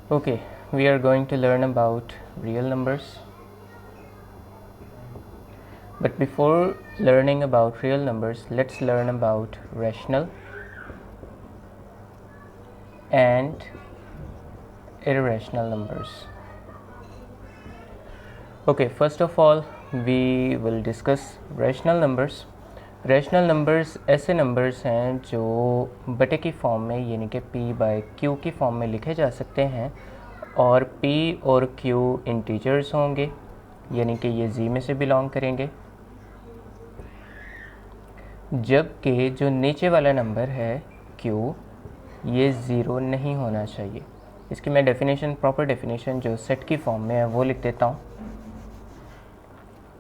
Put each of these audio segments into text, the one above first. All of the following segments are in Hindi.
Okay, we are going to learn about real numbers. But before learning about real numbers, let's learn about rational and irrational numbers. Okay, first of all, we will discuss rational numbers. Rational numbers ऐसे नंबर्स हैं जो बटे की फॉर्म में यानी कि p बाय q की फॉर्म में लिखे जा सकते हैं और p और q इंटीजर्स होंगे यानी कि ये z में से बिलोंग करेंगे, जबकि जो नीचे वाला नंबर है q ये ज़ीरो नहीं होना चाहिए। इसकी मैं डेफिनेशन, प्रॉपर डेफिनेशन जो सेट की फॉर्म में है वो लिख देता हूँ।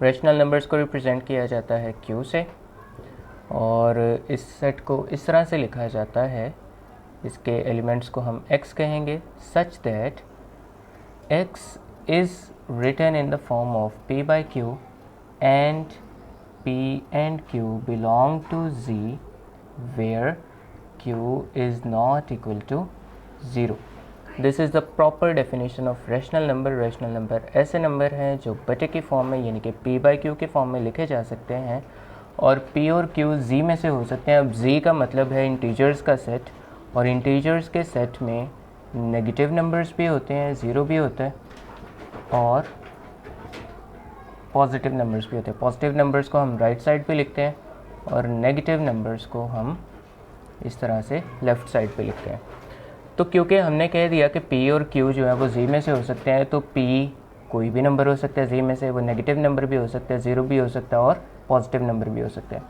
रैशनल नंबर्स को रिप्रेजेंट किया जाता है q से और इस सेट को इस तरह से लिखा जाता है, इसके एलिमेंट्स को हम x कहेंगे, such that x is written in the form of p by q and p and q belong to z where q is not equal to 0. This is the proper definition of rational number. Rational number ऐसे नंबर हैं जो बटे की फॉर्म में यानी कि p बाई q के फॉर्म में लिखे जा सकते हैं और p और q z में से हो सकते हैं। अब z का मतलब है इंटीजर्स का सेट और इंटीजर्स के सेट में नेगेटिव नंबर्स भी होते हैं, ज़ीरो भी होता है और पॉजिटिव नंबर्स भी होते हैं। पॉजिटिव नंबर्स को हम राइट साइड पे लिखते हैं और नेगेटिव नंबर्स को हम इस तरह से लेफ़्ट साइड पे लिखते हैं। तो क्योंकि हमने कह दिया कि p और q जो है वो z में से हो सकते हैं, तो p कोई भी नंबर हो सकता है z में से, वो नेगेटिव नंबर भी हो सकता है, ज़ीरो भी हो सकता है और पॉजिटिव नंबर भी हो सकता है।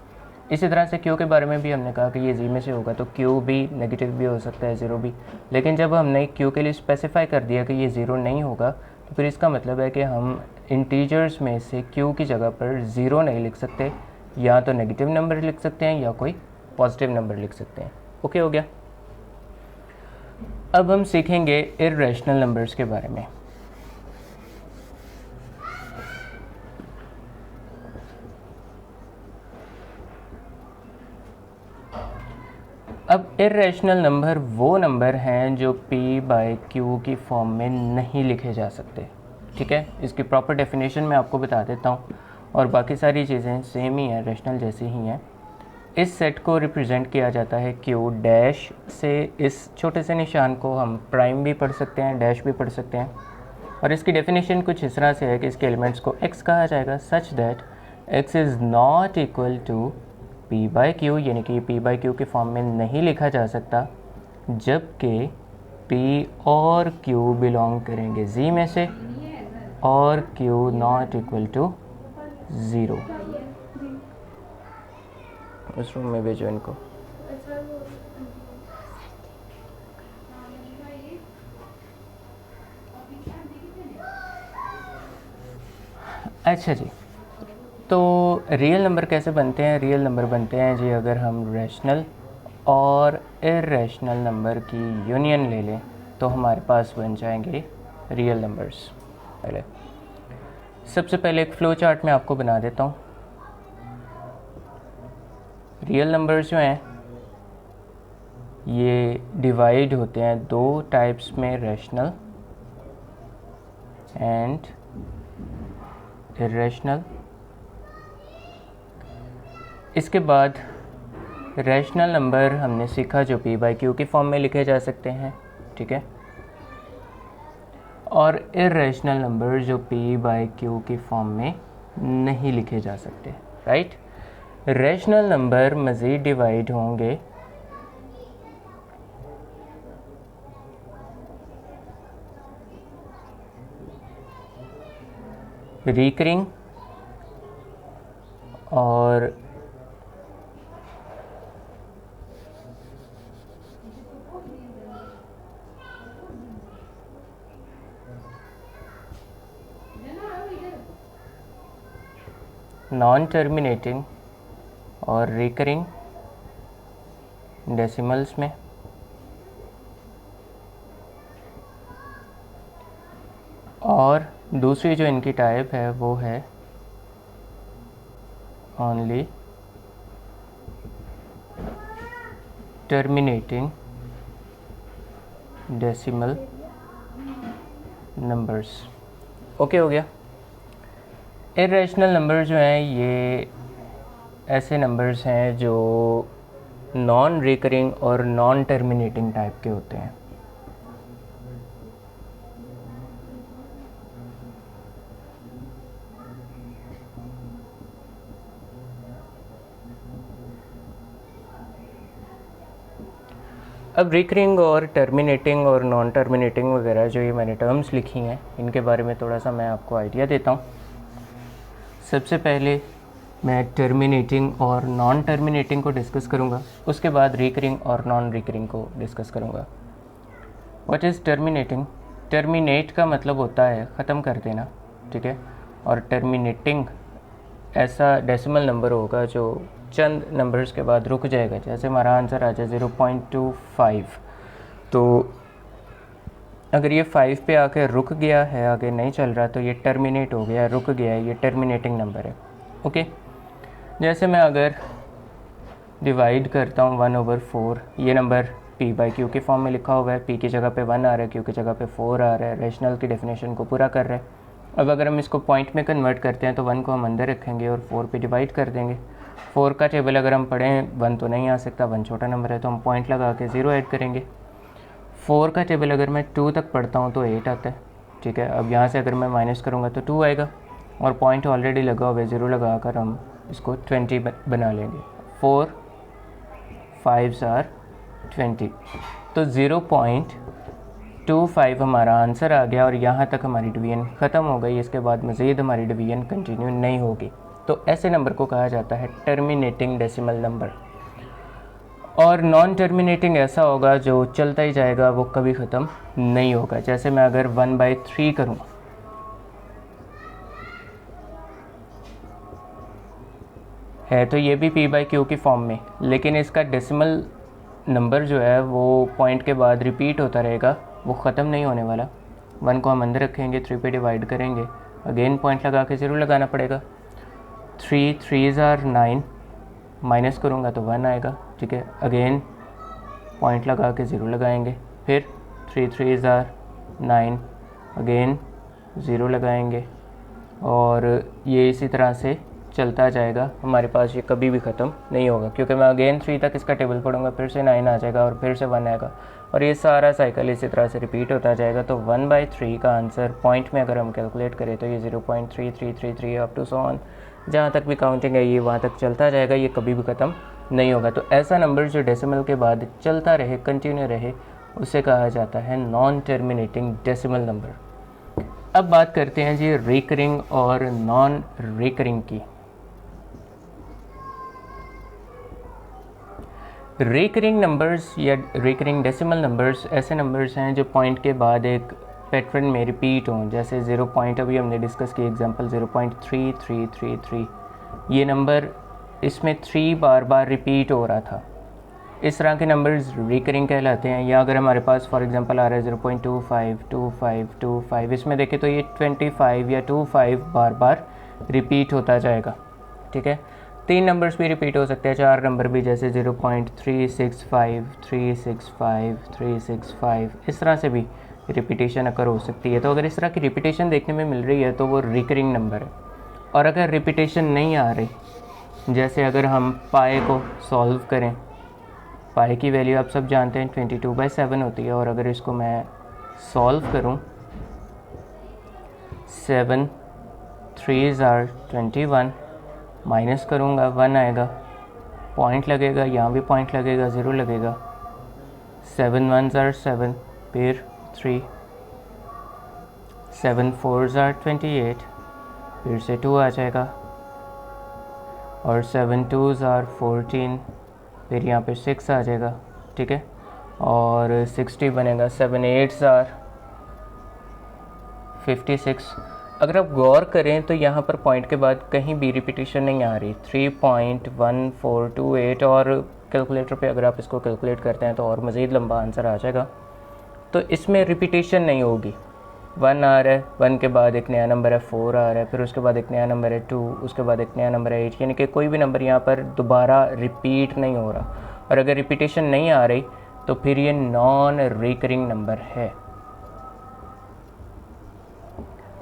इसी तरह से q के बारे में भी हमने कहा कि ये z में से होगा, तो q भी नेगेटिव भी हो सकता है, ज़ीरो भी। लेकिन जब हमने q के लिए स्पेसिफाई कर दिया कि ये ज़ीरो नहीं होगा, तो फिर इसका मतलब है कि हम इंटीजर्स में से q की जगह पर ज़ीरो नहीं लिख सकते, या तो नेगेटिव नंबर लिख सकते हैं या कोई पॉजिटिव नंबर लिख सकते हैं। ओके हो गया। अब हम सीखेंगे इर्रेशनल नंबर्स के बारे में। अब इर्रेशनल नंबर वो नंबर हैं जो p बाय q की फॉर्म में नहीं लिखे जा सकते। ठीक है, इसकी प्रॉपर डेफिनेशन मैं आपको बता देता हूँ और बाकी सारी चीज़ें सेम ही हैं, रैशनल जैसी ही हैं। इस सेट को रिप्रेजेंट किया जाता है q डैश से। इस छोटे से निशान को हम प्राइम भी पढ़ सकते हैं, डैश भी पढ़ सकते हैं और इसकी डेफिनेशन कुछ इस तरह से है कि इसके एलिमेंट्स को x कहा जाएगा such that x is not equal to p by Q, यानी कि p बाई क्यू के फॉर्म में नहीं लिखा जा सकता, जबकि p और q बिलोंग करेंगे z में से और q नॉट इक्वल टू 0। उस रूम में भेजो इनको। अच्छा जी, तो रियल नंबर कैसे बनते हैं? रियल नंबर बनते हैं जी अगर हम रैशनल और इर्रेशनल नंबर की यूनियन ले लें तो हमारे पास बन जाएंगे रियल नंबर्स। पहले सबसे पहले एक फ़्लो चार्ट में आपको बना देता हूँ। रियल नंबर्स जो हैं ये डिवाइड होते हैं दो टाइप्स में, रैशनल एंड इर्रेशनल। इसके बाद रैशनल नंबर हमने सीखा जो p बाई क्यू की फॉर्म में लिखे जा सकते हैं, ठीक है, और इर्रेशनल नंबर जो p बाई क्यू की फॉर्म में नहीं लिखे जा सकते, राइट। रैशनल नंबर मज़ीद डिवाइड होंगे रिकरिंग और नॉन टर्मिनेटिंग और रिकरिंग डेसिमल्स में, और दूसरी जो इनकी टाइप है वो है only terminating decimal numbers. Okay हो गया। इरेशनल नंबर जो हैं ये ऐसे नंबर्स हैं जो नॉन रिकरिंग और नॉन टर्मिनेटिंग टाइप के होते हैं। अब रिकरिंग और टर्मिनेटिंग और नॉन टर्मिनेटिंग वगैरह जो ये मैंने टर्म्स लिखी हैं इनके बारे में थोड़ा सा मैं आपको आइडिया देता हूँ। सबसे पहले मैं टर्मिनेटिंग और नॉन टर्मिनेटिंग को डिस्कस करूँगा, उसके बाद रिकरिंग और नॉन रिकरिंग को डिस्कस करूँगा। What is terminating? टर्मिनेट का मतलब होता है ख़त्म कर देना, ठीक है। और टर्मिनेटिंग ऐसा डेसिमल नंबर होगा जो चंद नंबर्स के बाद रुक जाएगा। जैसे हमारा आंसर आ जाए 0.25, तो अगर ये 5 पे आके रुक गया है, आगे नहीं चल रहा, तो ये टर्मिनेट हो गया, रुक गया है, ये टर्मिनेटिंग नंबर है। ओके। जैसे मैं अगर डिवाइड करता हूँ 1/4, ये नंबर p/q के फॉर्म में लिखा हुआ है, p की जगह पे 1 आ रहा है, q की जगह पे 4 आ रहा है, रेशनल की डेफिनेशन को पूरा कर रहा है। अब अगर हम इसको पॉइंट में कन्वर्ट करते हैं तो 1 को हम अंदर रखेंगे और 4 पे डिवाइड कर देंगे। 4 का टेबल अगर हम पढ़ें 1 तो नहीं आ सकता, 1 छोटा नंबर है, तो हम पॉइंट लगा के 0 ऐड करेंगे। 4 का टेबल अगर मैं 2 तक पढ़ता हूँ तो 8 आता है, ठीक है। अब यहाँ से अगर मैं माइनस करूँगा तो 2 आएगा, और पॉइंट ऑलरेडी लगा हुआ है 0 लगा कर हम इसको 20 बना लेंगे। 4 5s are 20, तो 0.25 हमारा आंसर आ गया, और यहाँ तक हमारी डिवीजन ख़त्म हो गई। इसके बाद मज़ीद हमारी डिवीजन कंटिन्यू नहीं होगी। तो ऐसे नंबर को कहा जाता है टर्मिनेटिंग डेसिमल नंबर। और नॉन टर्मिनेटिंग ऐसा होगा जो चलता ही जाएगा, वो कभी ख़त्म नहीं होगा। जैसे मैं अगर 1/3 करूँ, है तो ये भी p/q की फॉर्म में, लेकिन इसका डेसिमल नंबर जो है वो पॉइंट के बाद रिपीट होता रहेगा, वो ख़त्म नहीं होने वाला। 1 को हम अंदर रखेंगे, 3 पे डिवाइड करेंगे, अगेन पॉइंट लगा के 0 लगाना पड़ेगा। 3 3s are 9, माइनस करूँगा तो 1 आएगा, ठीक है। अगेन पॉइंट लगा के 0 लगाएंगे, फिर 3 3s are 9, अगेन 0 लगाएंगे, और ये इसी तरह से चलता जाएगा। हमारे पास ये कभी भी ख़त्म नहीं होगा, क्योंकि मैं अगेन 3 तक इसका टेबल पढ़ूंगा, फिर से 9 आ जाएगा, और फिर से 1 आएगा, और ये सारा साइकिल इसी तरह से रिपीट होता जाएगा। तो 1/3 का आंसर पॉइंट में अगर हम कैलकुलेट करें तो ये 0.3333 अप टू सो ऑन, जहाँ तक भी काउंटिंग है ये वहाँ तक चलता जाएगा, ये कभी भी ख़त्म नहीं होगा। तो ऐसा नंबर जो डेसिमल के बाद चलता रहे, कंटिन्यू रहे, उसे कहा जाता है नॉन टर्मिनेटिंग डेसिमल नंबर। अब बात करते हैं जी रिकरिंग और नॉन रिकरिंग की। रिकरिंग नंबर्स या रिकरिंग डेसिमल नंबर्स ऐसे नंबर्स हैं जो पॉइंट के बाद एक पैटर्न में रिपीट हों। जैसे 0 पॉइंट अभी हमने डिस्कस की एग्जांपल 0.3333, ये नंबर इसमें 3 बार बार रिपीट हो रहा था। इस तरह के नंबर्स रिकरिंग कहलाते हैं। या अगर हमारे पास फॉर एग्जांपल आ रहा है 0.252525, इसमें देखें तो ये 25 या 25 बार बार रिपीट होता जाएगा, ठीक है। 3 नंबर्स भी रिपीट हो सकते हैं, 4 नंबर भी, जैसे 0.365 इस तरह से भी रिपीटेशन अकर हो सकती है। तो अगर इस तरह की रिपीटेशन देखने में मिल रही है तो वो रिकरिंग नंबर है। और अगर रिपीटेशन नहीं आ रही, जैसे अगर हम पाए को सॉल्व करें, पाए की वैल्यू आप सब जानते हैं 22/7 होती है, और अगर इसको मैं सॉल्व करूं 7 3s are 21, माइनस करूँगा 1 आएगा, पॉइंट लगेगा, यहाँ भी पॉइंट लगेगा, 0 लगेगा, 7 1s are 7, फिर 3, 7 4s are 28, फिर से 2 आ जाएगा, और 7 2s are 14, फिर यहाँ पे 6 आ जाएगा, ठीक है, और 60 बनेगा। 7 8s are 56। अगर आप गौर करें तो यहाँ पर पॉइंट के बाद कहीं भी रिपीटेशन नहीं आ रही। 3.1428, और कैलकुलेटर पे अगर आप इसको कैलकुलेट करते हैं तो और मज़ीद लंबा आंसर आ जाएगा। तो इसमें रिपीटेशन नहीं होगी। 1 आ रहा है, 1 के बाद एक नया नंबर है, 4 आ रहा है, फिर उसके बाद एक नया नंबर है 2, उसके बाद एक नया नंबर है 8, यानी कि कोई भी नंबर यहाँ पर दोबारा रिपीट नहीं हो रहा। और अगर रिपीटेशन नहीं आ रही तो फिर ये नॉन रिकरिंग नंबर है।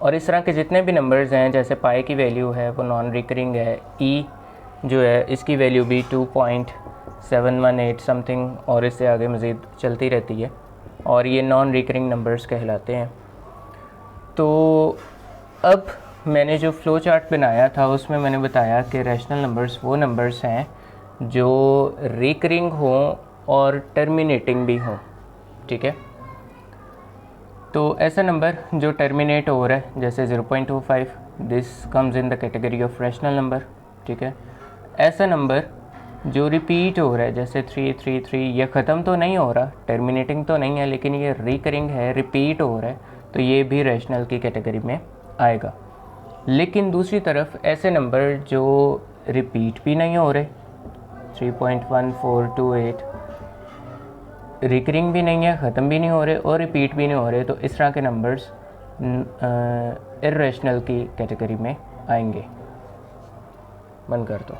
और इस तरह के जितने भी नंबर्स हैं, जैसे पाई की वैल्यू है वो नॉन रिकरिंग है, ई जो है इसकी वैल्यू भी 2.718 समथिंग और इससे आगे मज़ीद चलती रहती है, और ये नॉन रिकरिंग नंबर्स कहलाते हैं। तो अब मैंने जो फ़्लो चार्ट बनाया था उसमें मैंने बताया कि रैशनल नंबर्स वो नंबर्स हैं जो रिकरिंग हों और टर्मिनेटिंग भी हों, ठीक है। तो ऐसा नंबर जो टर्मिनेट हो रहा है जैसे 0.25, this comes in the category of rational number, ठीक है। ऐसा नंबर जो रिपीट हो रहा है जैसे 333, ये ख़त्म तो नहीं हो रहा, टर्मिनेटिंग तो नहीं है, लेकिन ये रिकरिंग है, रिपीट हो रहा है, तो ये भी रैशनल की कैटेगरी में आएगा। लेकिन दूसरी तरफ ऐसे नंबर जो रिपीट भी नहीं हो रहे, 3.1428 रिकरिंग भी नहीं है, ख़त्म भी नहीं हो रहे और रिपीट भी नहीं हो रहे, तो इस तरह के नंबर्स इर्रेशनल की कैटेगरी में आएंगे। बंद कर दो।